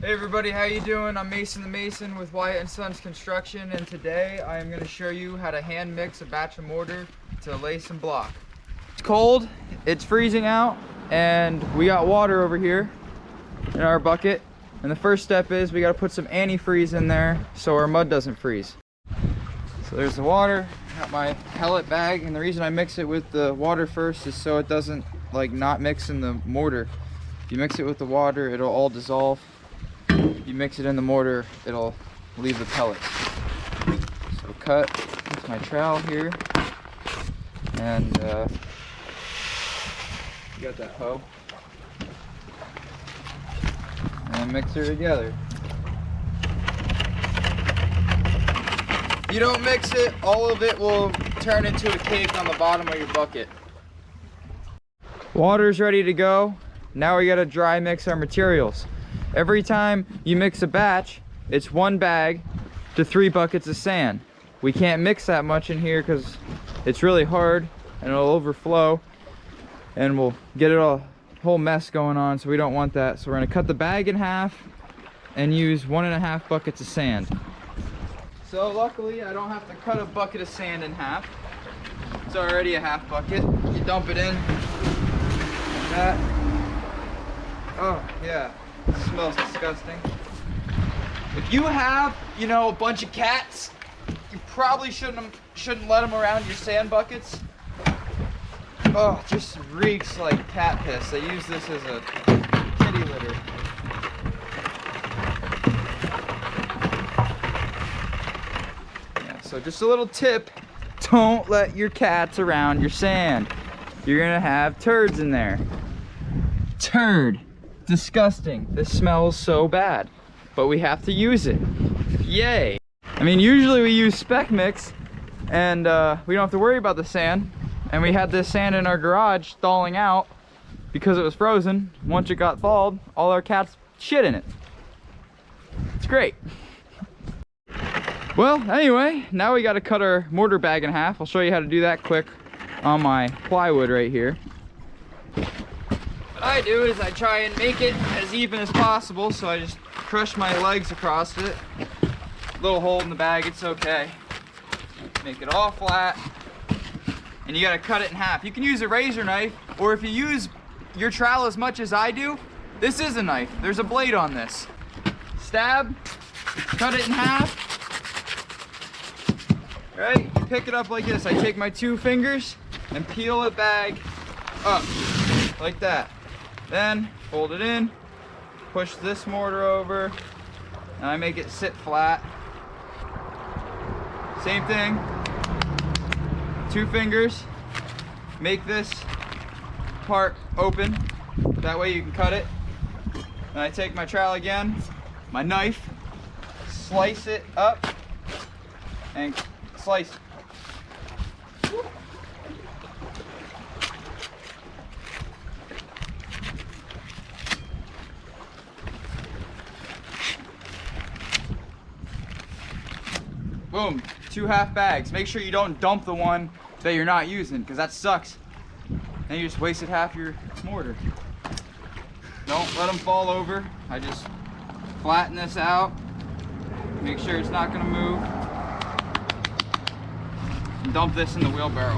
Hey everybody, how you doing? I'm Mason the Mason with Wyatt & Sons Construction, and today I am going to show you how to hand mix a batch of mortar to lay some block. It's cold, it's freezing out, and we got water over here in our bucket. And the first step is we got to put some antifreeze in there so our mud doesn't freeze. So there's the water, got my pellet bag, and the reason I mix it with the water first is so it doesn't like not mix in the mortar. If you mix it with the water, it'll all dissolve. If you mix it in the mortar, it'll leave the pellets. So cut with my trowel here, and you got that hoe, and mix her together. If you don't mix it, all of it will turn into a cake on the bottom of your bucket. Water's ready to go. Now we gotta dry mix our materials. Every time you mix a batch, it's 1 bag to 3 buckets of sand. We can't mix that much in here because it's really hard and it'll overflow and we'll get it a whole mess going on, so we don't want that. So we're gonna cut the bag in half and use 1.5 buckets of sand. So luckily I don't have to cut a bucket of sand in half. It's already a half bucket. You dump it in like that. Oh yeah, it smells disgusting. If you have, you know, a bunch of cats, you probably shouldn't let them around your sand buckets. Oh, it just reeks like cat piss. They use this as a kitty litter. So just a little tip, don't let your cats around your sand. You're gonna have turds in there. Turd, disgusting. This smells so bad, but we have to use it. Yay. I mean, usually we use spec mix and we don't have to worry about the sand. And we had this sand in our garage thawing out because it was frozen. Once it got thawed, all our cats shit in it. It's great. Well, anyway, now we got to cut our mortar bag in half. I'll show you how to do that quick on my plywood right here. What I do is I try and make it as even as possible, so I just crush my legs across it. Little hole in the bag, it's okay. Make it all flat, and you got to cut it in half. You can use a razor knife, or if you use your trowel as much as I do, this is a knife. There's a blade on this. Stab, cut it in half. Right, you pick it up like this. I take my 2 fingers and peel the bag up like that. Then fold it in, push this mortar over, and I make it sit flat. Same thing, 2 fingers, make this part open, that way you can cut it. And I take my trowel again, my knife, slice it up, and slice. Boom, 2 half bags. Make sure you don't dump the one that you're not using, because that sucks. Then you just wasted half your mortar. Don't let them fall over. I just flatten this out, make sure it's not going to move. And dump this in the wheelbarrow.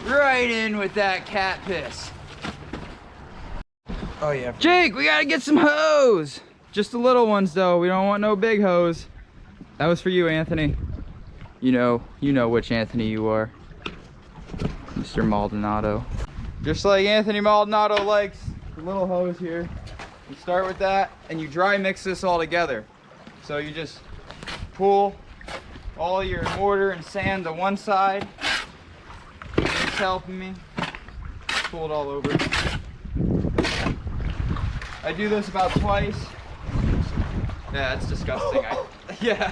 Right in with that cat piss. Oh yeah. Jake, we gotta get some hose. Just the little ones though. We don't want no big hose. That was for you, Anthony. You know which Anthony you are. Mr. Maldonado. Just like Anthony Maldonado likes the little hose here. You start with that and you dry mix this all together. So you just pull all your mortar and sand to one side. It's helping me. Pull it all over. I do this about twice. Yeah, it's disgusting. Yeah.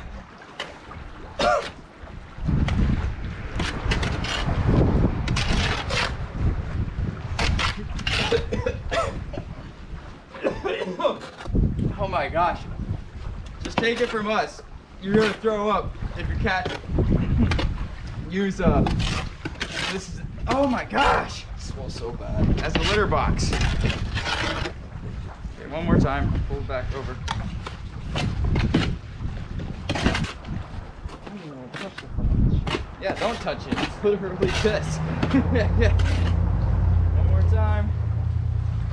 Oh my gosh. Just take it from us. You're gonna throw up if your cat use this is, oh my gosh. smells so bad. As a litter box. Okay, one more time. Pull it back over. Yeah, don't touch it. It's literally this. One more time.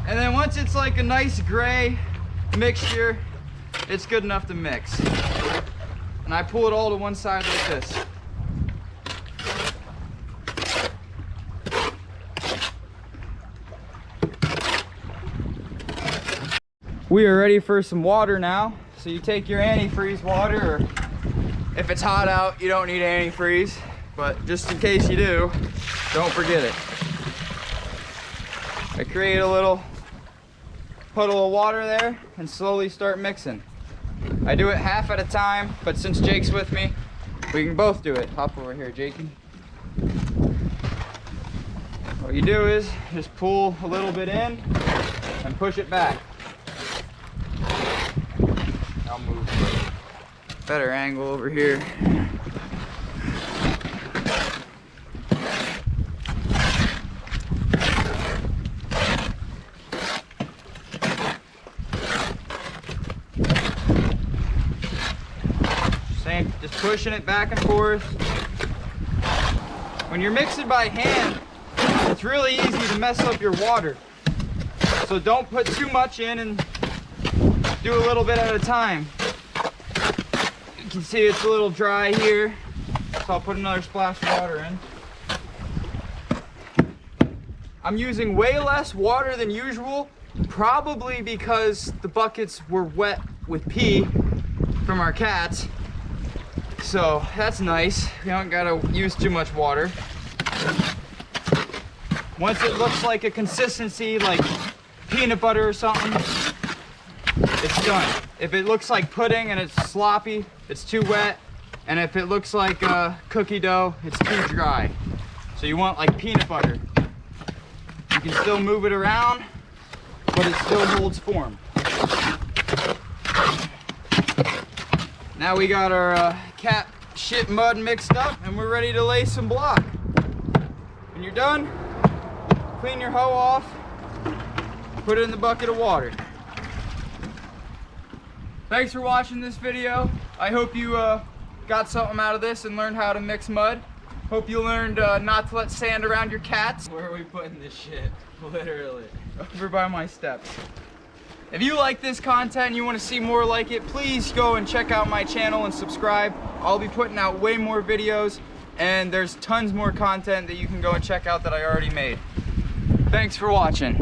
And then once it's like a nice gray mixture, it's good enough to mix. And I pull it all to one side like this. We are ready for some water now. So you take your antifreeze water, or if it's hot out, you don't need antifreeze, but just in case you do, don't forget it. I create a little puddle of water there and slowly start mixing. I do it half at a time, but since Jake's with me, we can both do it. Hop over here, Jakey. What you do is just pull a little bit in and push it back. I'll move better angle over here. Just pushing it back and forth. When you're mixing by hand, it's really easy to mess up your water. So don't put too much in and do a little bit at a time. You can see it's a little dry here, so I'll put another splash of water in. I'm using way less water than usual, probably because the buckets were wet with pee from our cats. So that's nice. We don't gotta use too much water. Once it looks like a consistency like peanut butter or something, it's done. If it looks like pudding and it's sloppy, it's too wet. And if it looks like cookie dough, it's too dry. So you want like peanut butter. You can still move it around, but it still holds form. Now we got our cat shit mud mixed up and we're ready to lay some block. When you're done, clean your hoe off, put it in the bucket of water. Thanks for watching this video. I hope you got something out of this and learned how to mix mud. Hope you learned not to let sand around your cats. Where are we putting this shit? Literally. Over by my steps. If you like this content and you want to see more like it, please go and check out my channel and subscribe. I'll be putting out way more videos and there's tons more content that you can go and check out that I already made. Thanks for watching.